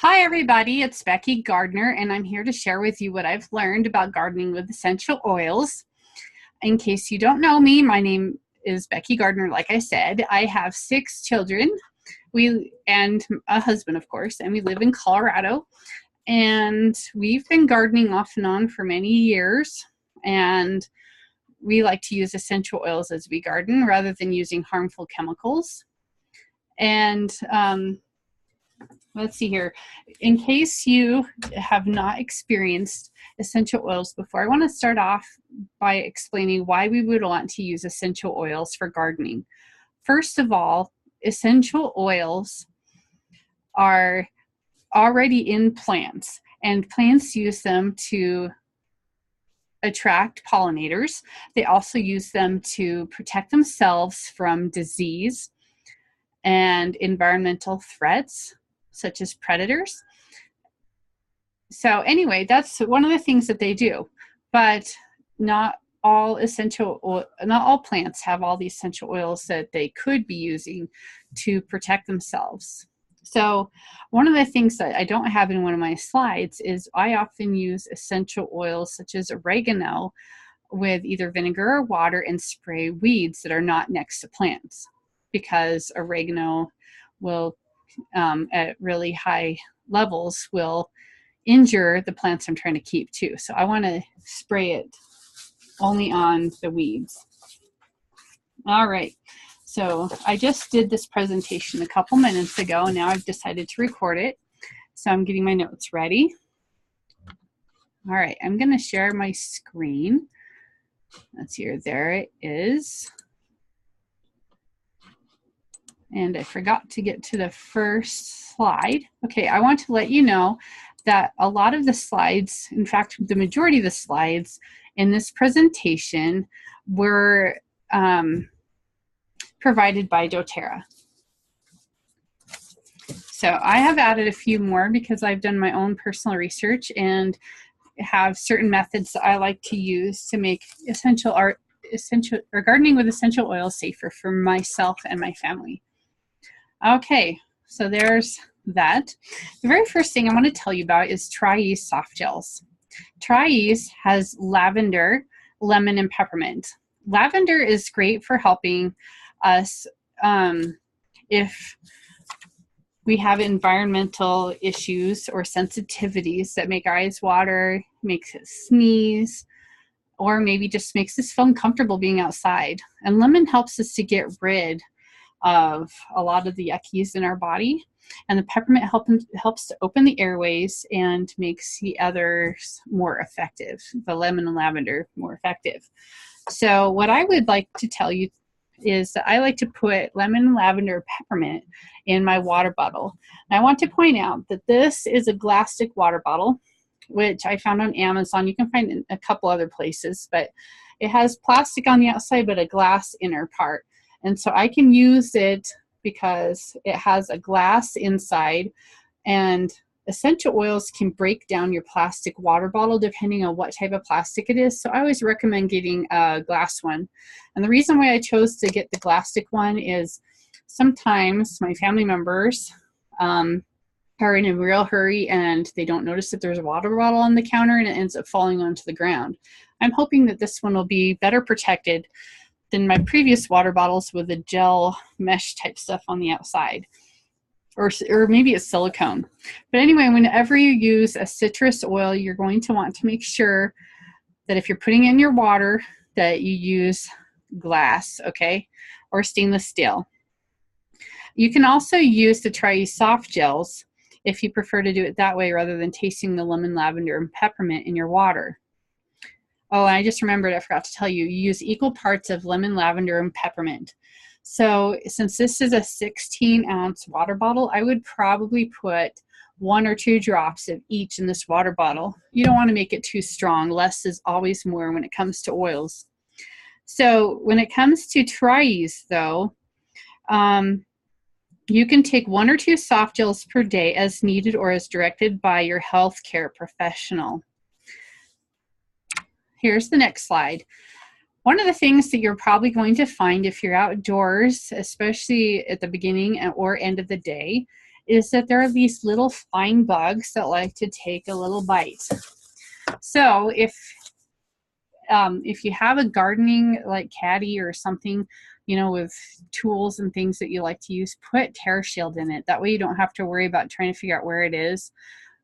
Hi everybody, it's Becky Gardner and I'm here to share with you what I've learned about gardening with essential oils. In case you don't know me, my name is Becky Gardner. Like I said, I have 6 children and a husband, of course, and we live in Colorado. And we've been gardening off and on for many years, and we like to use essential oils as we garden rather than using harmful chemicals. And let's see here. In case you have not experienced essential oils before, I want to start off by explaining why we would want to use essential oils for gardening. First of all, essential oils are already in plants, and plants use them to attract pollinators. They also use them to protect themselves from disease and environmental threats, such as predators. So anyway, that's one of the things that they do, but not all plants have all the essential oils that they could be using to protect themselves. So one of the things that I don't have in one of my slides is I often use essential oils such as oregano with either vinegar or water and spray weeds that are not next to plants, because oregano will at really high levels will injure the plants I'm trying to keep too. So I want to spray it only on the weeds. All right. So I just did this presentation a couple minutes ago, and now I've decided to record it. So I'm getting my notes ready. All right. I'm going to share my screen. Let's see here. There it is. And I forgot to get to the first slide. Okay, I want to let you know that a lot of the slides, in fact, the majority of the slides in this presentation were provided by doTERRA. So I have added a few more because I've done my own personal research and have certain methods that I like to use to make gardening with essential oils safer for myself and my family. Okay, so there's that. The very first thing I want to tell you about is TriEase Softgels. TriEase has lavender, lemon, and peppermint. Lavender is great for helping us if we have environmental issues or sensitivities that make our eyes water, makes us sneeze, or maybe just makes us feel uncomfortable being outside. And lemon helps us to get rid of a lot of the yuckies in our body, and the peppermint helps to open the airways and makes the others more effective, the lemon and lavender more effective. So what I would like to tell you is that I like to put lemon, lavender, peppermint in my water bottle. And I want to point out that this is a glasstic water bottle, which I found on Amazon. You can find it in a couple other places, but it has plastic on the outside but a glass inner part. And so I can use it because it has a glass inside, and essential oils can break down your plastic water bottle depending on what type of plastic it is. So I always recommend getting a glass one. And the reason why I chose to get the glasstic one is sometimes my family members are in a real hurry and they don't notice that there's a water bottle on the counter and it ends up falling onto the ground. I'm hoping that this one will be better protected than my previous water bottles with a gel mesh type stuff on the outside, or maybe it's silicone. But anyway, whenever you use a citrus oil, you're going to want to make sure that if you're putting in your water that you use glass, okay, or stainless steel. You can also use the TriEase Softgels if you prefer to do it that way rather than tasting the lemon, lavender, and peppermint in your water. Oh, and I just remembered, I forgot to tell you, you use equal parts of lemon, lavender, and peppermint. So since this is a 16-ounce water bottle, I would probably put 1 or 2 drops of each in this water bottle. You don't want to make it too strong. Less is always more when it comes to oils. So when it comes to TriEase, though, you can take 1 or 2 soft gels per day as needed or as directed by your healthcare professional. Here's the next slide. One of the things that you're probably going to find if you're outdoors, especially at the beginning or end of the day, is that there are these little flying bugs that like to take a little bite. So if you have a gardening like caddy or something, you know, with tools and things that you like to use, put TerraShield in it. That way you don't have to worry about trying to figure out where it is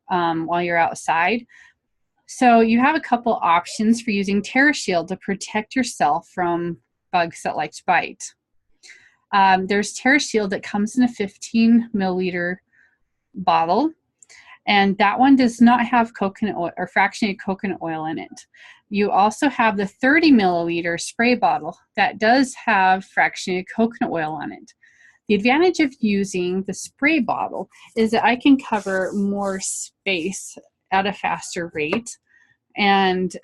while you're outside. So you have a couple options for using TerraShield to protect yourself from bugs that like to bite. There's TerraShield that comes in a 15 milliliter bottle, and that one does not have coconut oil or fractionated coconut oil in it. You also have the 30 milliliter spray bottle that does have fractionated coconut oil on it. The advantage of using the spray bottle is that I can cover more space at a faster rate, and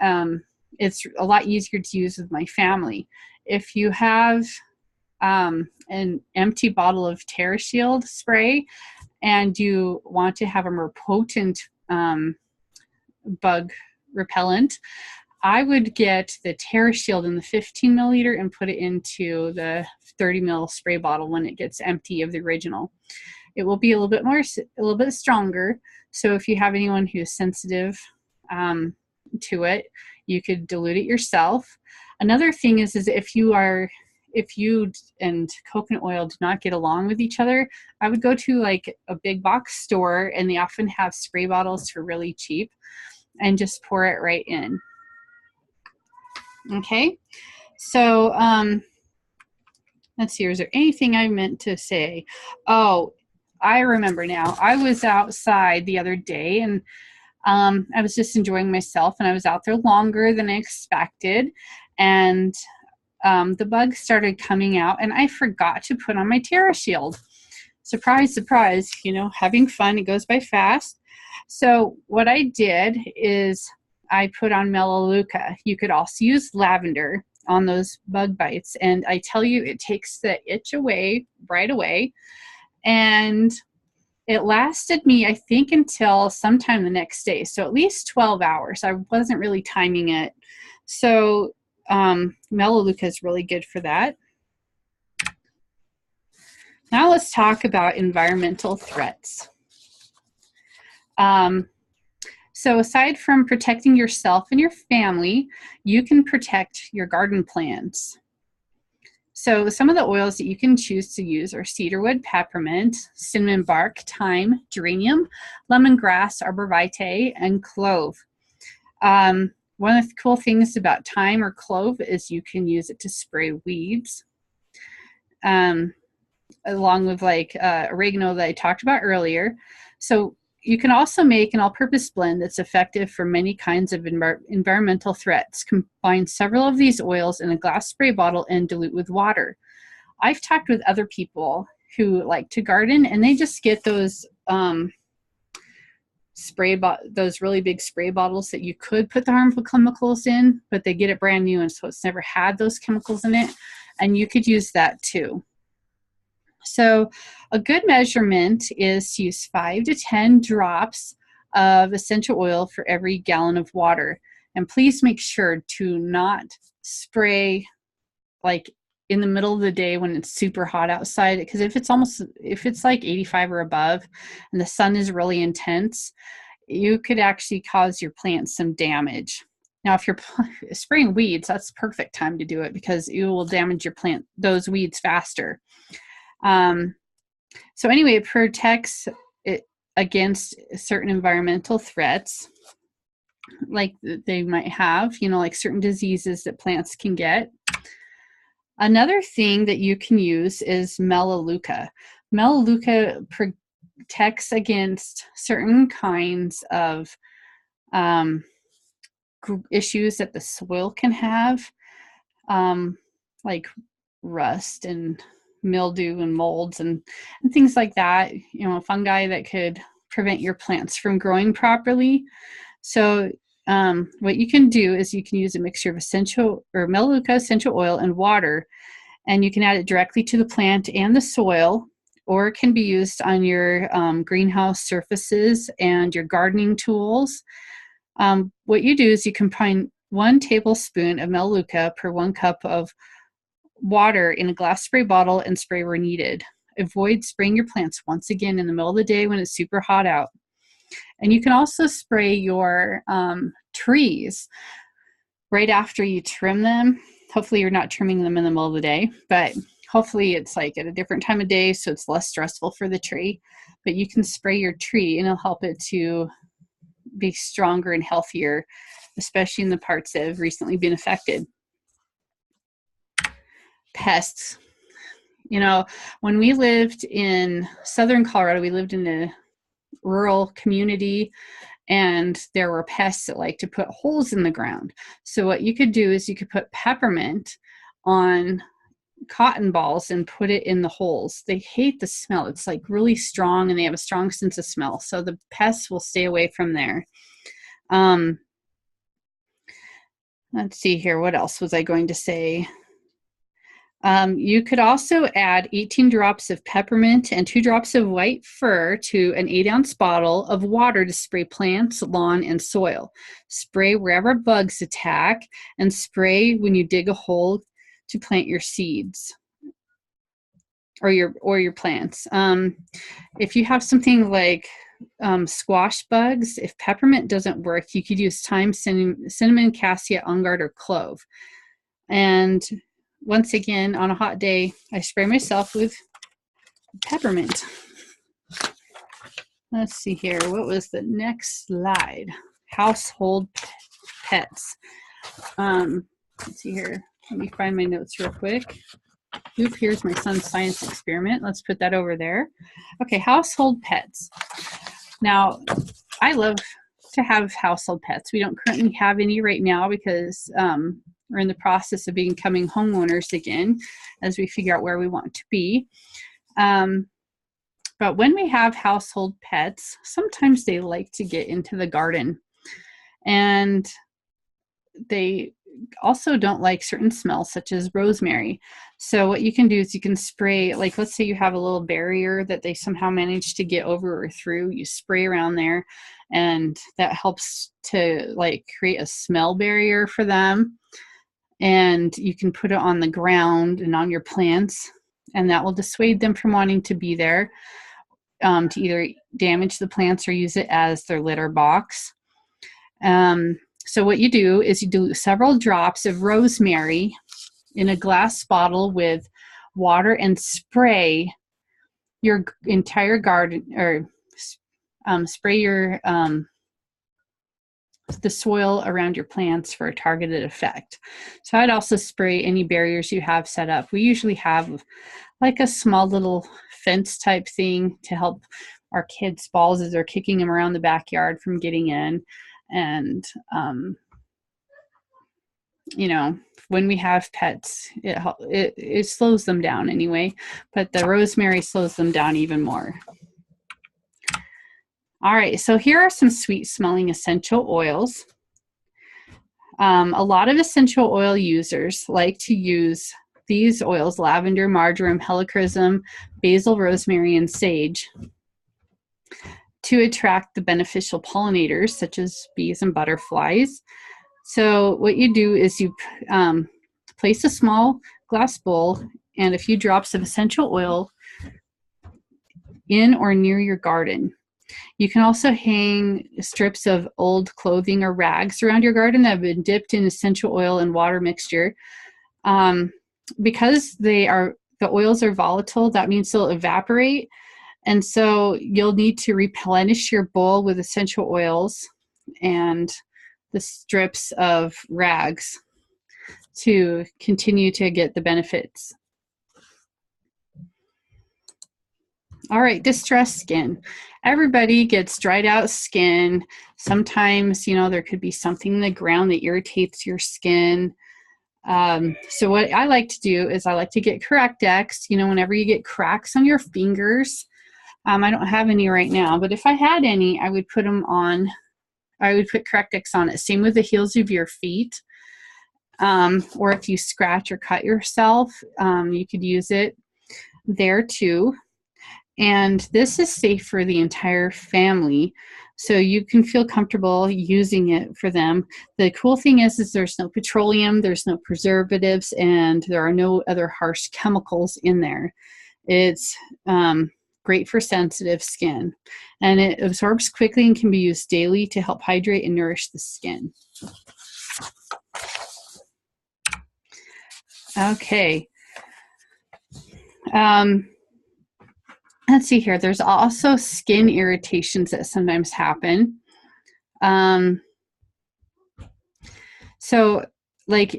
it's a lot easier to use with my family. If you have an empty bottle of TerraShield spray and you want to have a more potent bug repellent, I would get the TerraShield in the 15 milliliter and put it into the 30 ml spray bottle when it gets empty of the original. It will be a little bit stronger. So if you have anyone who's sensitive to it, you could dilute it yourself. Another thing is if you and coconut oil do not get along with each other, I would go to like a big box store, and they often have spray bottles for really cheap, and just pour it right in. Okay, so let's see, is there anything I meant to say? Oh, I remember now. I was outside the other day, and I was just enjoying myself, and I was out there longer than I expected, and the bugs started coming out, and I forgot to put on my TerraShield. Surprise, surprise, you know, having fun, it goes by fast. So what I did is I put on Melaleuca. You could also use lavender on those bug bites, and I tell you, it takes the itch away right away. And it lasted me, I think, until sometime the next day, so at least 12 hours. I wasn't really timing it. So Melaleuca is really good for that. Now let's talk about environmental threats. So aside from protecting yourself and your family, you can protect your garden plants. So some of the oils that you can choose to use are cedarwood, peppermint, cinnamon bark, thyme, geranium, lemongrass, arborvitae, and clove. One of the cool things about thyme or clove is you can use it to spray weeds, along with like oregano that I talked about earlier. So you can also make an all-purpose blend that's effective for many kinds of environmental threats. Combine several of these oils in a glass spray bottle and dilute with water. I've talked with other people who like to garden, and they just get those those really big spray bottles that you could put the harmful chemicals in, but they get it brand new, and so it's never had those chemicals in it, and you could use that too. So a good measurement is to use 5 to 10 drops of essential oil for every gallon of water. And please make sure to not spray like in the middle of the day when it's super hot outside, because if it's like 85 or above and the sun is really intense, you could actually cause your plants some damage. Now, if you're spraying weeds, that's the perfect time to do it, because you will damage your plant, those weeds, faster. So anyway, it protects it against certain environmental threats like they might have, you know, like certain diseases that plants can get. Another thing that you can use is Melaleuca. Melaleuca protects against certain kinds of issues that the soil can have, like rust and mildew and molds and things like that, you know, fungi that could prevent your plants from growing properly. So what you can do is you can use a mixture of Melaleuca essential oil and water, and you can add it directly to the plant and the soil, or it can be used on your greenhouse surfaces and your gardening tools. What you do is you combine 1 tablespoon of Melaleuca per 1 cup of water in a glass spray bottle and spray where needed. avoid spraying your plants once again in the middle of the day when it's super hot out. And you can also spray your trees right after you trim them. Hopefully you're not trimming them in the middle of the day, but hopefully it's like at a different time of day so it's less stressful for the tree. But you can spray your tree and it'll help it to be stronger and healthier, especially in the parts that have recently been affected. Pests. You know, when we lived in southern Colorado, we lived in a rural community, and there were pests that like to put holes in the ground. So what you could do is you could put peppermint on cotton balls and put it in the holes. They hate the smell. It's like really strong, and they have a strong sense of smell. So the pests will stay away from there. Let's see here. What else was I going to say? You could also add 18 drops of peppermint and 2 drops of white fir to an 8-ounce bottle of water to spray plants, lawn, and soil. Spray wherever bugs attack, and spray when you dig a hole to plant your seeds or your plants. If you have something like squash bugs, if peppermint doesn't work, you could use thyme, cinnamon, cassia, on guard, or clove. And once again, on a hot day, I spray myself with peppermint. Let's see here. What was the next slide? Household pets. Let's see here. Let me find my notes real quick. Oop, here's my son's science experiment. Let's put that over there. Okay, household pets. Now, I love to have household pets. We don't currently have any right now because we're in the process of becoming homeowners again as we figure out where we want to be. But when we have household pets, sometimes they like to get into the garden, and they also don't like certain smells such as rosemary. So what you can do is you can spray, like let's say you have a little barrier that they somehow managed to get over or through, you spray around there, and that helps to like create a smell barrier for them. And you can put it on the ground and on your plants, and that will dissuade them from wanting to be there, to either damage the plants or use it as their litter box. So what you do is you do several drops of rosemary in a glass bottle with water and spray your entire garden, or spray your the soil around your plants for a targeted effect. So I'd also spray any barriers you have set up. We usually have like a small little fence type thing to help our kids' balls as they're kicking them around the backyard from getting in. And, you know, when we have pets, it slows them down anyway, but the rosemary slows them down even more. All right, so here are some sweet smelling essential oils. A lot of essential oil users like to use these oils: lavender, marjoram, helichrysum, basil, rosemary, and sage, to attract the beneficial pollinators such as bees and butterflies. So what you do is you place a small glass bowl and a few drops of essential oil in or near your garden. You can also hang strips of old clothing or rags around your garden that have been dipped in essential oil and water mixture. Because the oils are volatile, that means they'll evaporate. And so you'll need to replenish your bowl with essential oils and the strips of rags to continue to get the benefits. All right, distressed skin. Everybody gets dried out skin. Sometimes, you know, there could be something in the ground that irritates your skin. So what I like to do is I like to get Correct-X. You know, whenever you get cracks on your fingers, I don't have any right now, but if I had any, I would put them on. I would put Correct-X on it. Same with the heels of your feet. Or if you scratch or cut yourself, you could use it there too. And this is safe for the entire family, so you can feel comfortable using it for them. The cool thing is there's no petroleum, there's no preservatives, and there are no other harsh chemicals in there. It's great for sensitive skin, and it absorbs quickly and can be used daily to help hydrate and nourish the skin. Okay. Let's see here. There's also skin irritations that sometimes happen. So like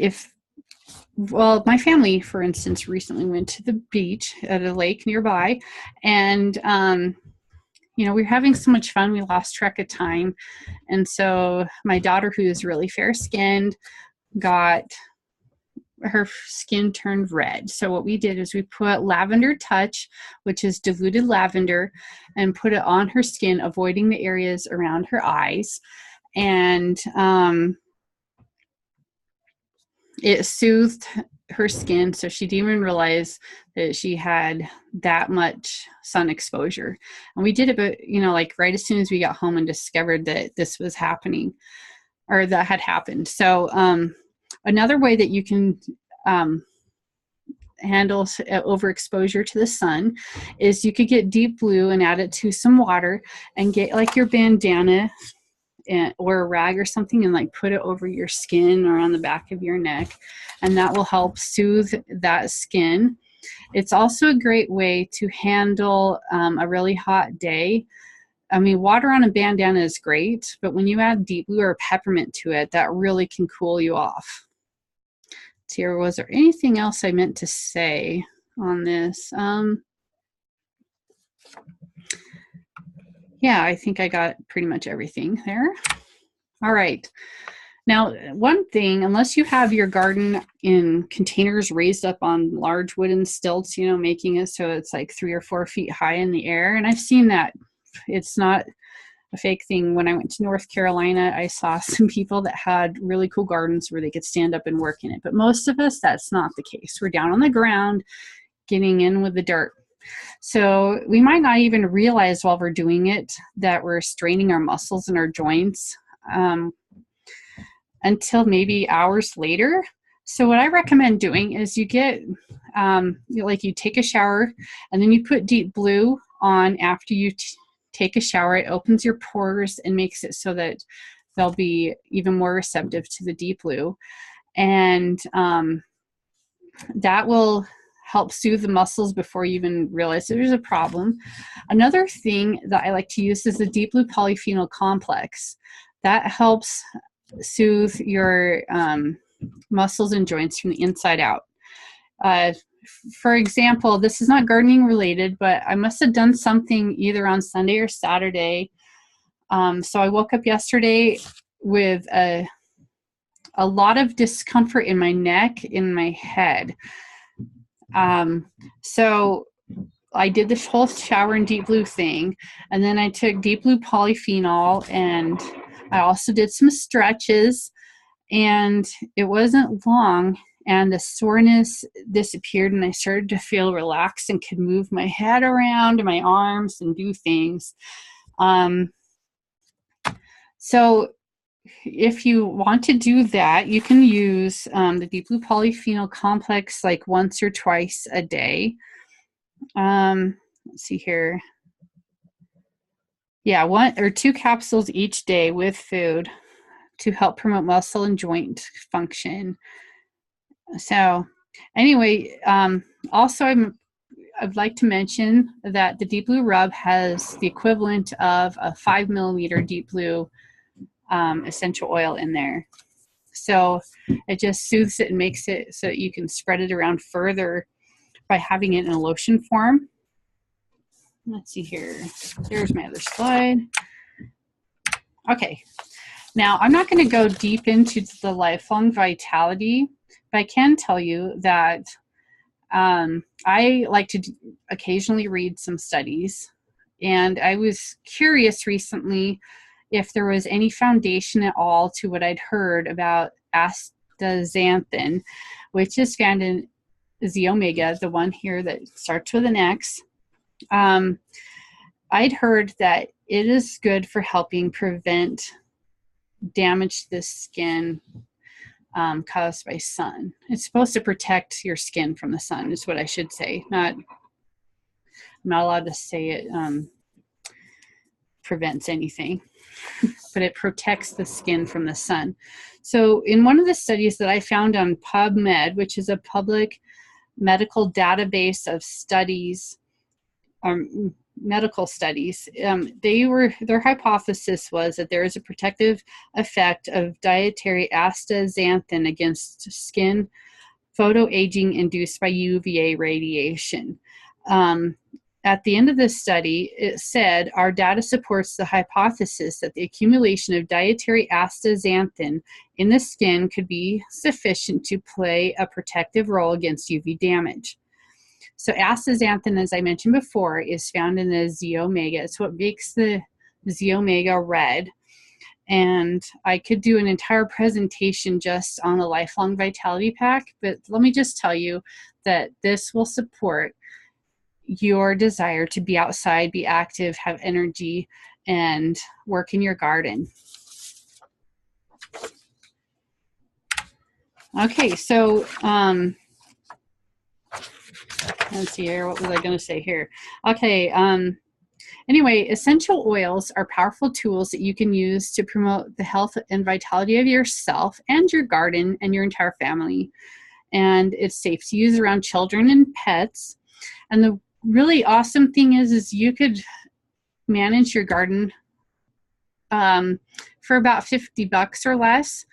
well, my family, for instance, recently went to the beach at a lake nearby, and you know, we were having so much fun, we lost track of time. And so my daughter, who is really fair-skinned, got her skin turned red. So what we did is we put lavender touch, which is diluted lavender, and put it on her skin, avoiding the areas around her eyes. And it soothed her skin, so she didn't even realize that she had that much sun exposure. And we did it, but you know, like right as soon as we got home and discovered that this was happening, or that had happened. So another way that you can handle overexposure to the sun is you could get deep blue and add it to some water and get like your bandana or a rag or something, and like put it over your skin or on the back of your neck, and that will help soothe that skin. It's also a great way to handle a really hot day. I mean, water on a bandana is great, but when you add deep blue or peppermint to it, that really can cool you off. Here, was there anything else I meant to say on this? Yeah, I think I got pretty much everything there. All right. Now, one thing, unless you have your garden in containers raised up on large wooden stilts, you know, making it so it's like 3 or 4 feet high in the air, and I've seen that. It's not a fake thing. When I went to North Carolina, I saw some people that had really cool gardens where they could stand up and work in it. But most of us, that's not the case. We're down on the ground, getting in with the dirt. So we might not even realize while we're doing it that we're straining our muscles and our joints until maybe hours later. So what I recommend doing is you get, like you take a shower and then you put deep blue on after you take a shower. It opens your pores and makes it so that they'll be even more receptive to the deep blue. And that will help soothe the muscles before you even realize there's a problem. Another thing that I like to use is the deep blue polyphenol complex. That helps soothe your muscles and joints from the inside out. For example, this is not gardening related, but I must have done something either on Sunday or Saturday. So I woke up yesterday with a lot of discomfort in my neck, in my head. So I did this whole shower and deep blue thing, and then I took deep blue polyphenol, and I also did some stretches, and it wasn't long, and the soreness disappeared, and I started to feel relaxed and could move my head around and my arms and do things. So if you want to do that, you can use the deep blue polyphenol complex like once or twice a day. Let's see here. Yeah, 1 or 2 capsules each day with food to help promote muscle and joint function. So anyway, also I'd like to mention that the deep blue rub has the equivalent of a 5 milliliter deep blue essential oil in there. So it just soothes it and makes it so that you can spread it around further by having it in a lotion form. Let's see here. There's my other slide. Okay. Now, I'm not going to go deep into the lifelong vitality, but I can tell you that I like to occasionally read some studies, and I was curious recently if there was any foundation at all to what I'd heard about astaxanthin, which is found in Z omega, the one here that starts with an X. I'd heard that it is good for helping prevent damage to the skin caused by sun. It's supposed to protect your skin from the sun, is what I should say. Not, I'm not allowed to say it prevents anything, but it protects the skin from the sun. So in one of the studies that I found on PubMed, which is a public medical database of studies, medical studies, their hypothesis was that there is a protective effect of dietary astaxanthin against skin photoaging induced by UVA radiation. At the end of this study, it said, our data supports the hypothesis that the accumulation of dietary astaxanthin in the skin could be sufficient to play a protective role against UV damage. So astaxanthin, as I mentioned before, is found in the Z omega. It's what makes the Z omega red. And I could do an entire presentation just on the Lifelong Vitality Pack, but let me just tell you that this will support your desire to be outside, be active, have energy, and work in your garden. Okay, so let's see here. What was I going to say here? Okay. Anyway, essential oils are powerful tools that you can use to promote the health and vitality of yourself and your garden and your entire family. And it's safe to use around children and pets. And the really awesome thing is you could manage your garden for about $50 or less,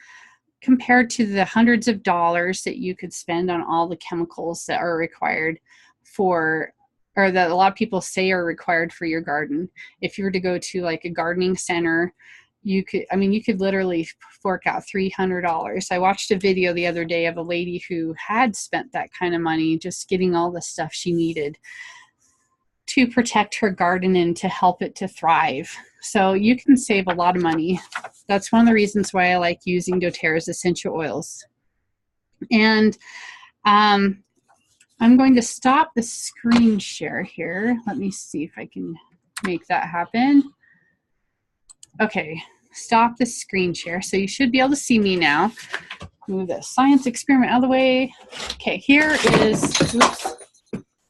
compared to the hundreds of dollars that you could spend on all the chemicals that are required for, or that a lot of people say are required for your garden. If you were to go to like a gardening center, you could literally fork out $300. I watched a video the other day of a lady who had spent that kind of money just getting all the stuff she needed to protect her garden and to help it to thrive. So you can save a lot of money. That's one of the reasons why I like using doTERRA's essential oils. And I'm going to stop the screen share here. Let me see if I can make that happen. Okay, stop the screen share. So you should be able to see me now. Move the science experiment out of the way. Okay, here is, oops,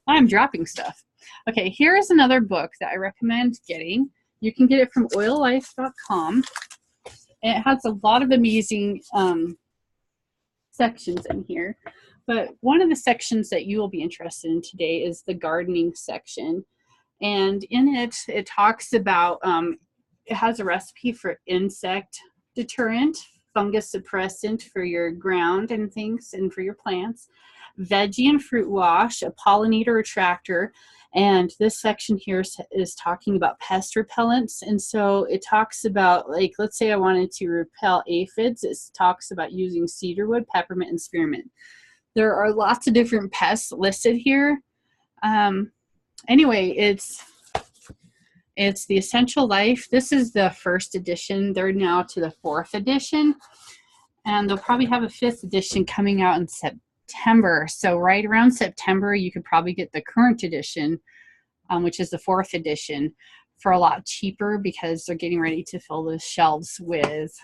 I'm dropping stuff. Okay, here is another book that I recommend getting. You can get it from oillife.com. And it has a lot of amazing sections in here. But one of the sections that you will be interested in today is the gardening section. And in it, it talks about, it has a recipe for insect deterrent, fungus suppressant for your ground and things and for your plants, veggie and fruit wash, a pollinator attractor, and this section here is talking about pest repellents. And so it talks about, like, let's say I wanted to repel aphids. It talks about using cedarwood, peppermint, and spearmint. There are lots of different pests listed here. Anyway, it's the Essential Life. This is the first edition. They're now to the 4th edition, and they'll probably have a 5th edition coming out in September. So right around September, you could probably get the current edition, which is the 4th edition, for a lot cheaper because they're getting ready to fill the shelves with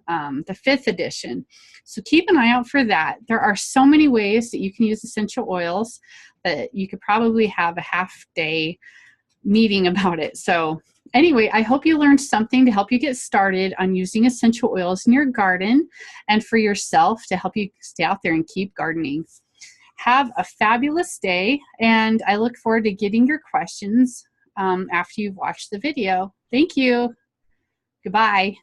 the 5th edition. So keep an eye out for that. There are so many ways that you can use essential oils that you could probably have a half-day meeting about it. So anyway, I hope you learned something to help you get started on using essential oils in your garden and for yourself to help you stay out there and keep gardening. Have a fabulous day, and I look forward to getting your questions after you've watched the video. Thank you. Goodbye.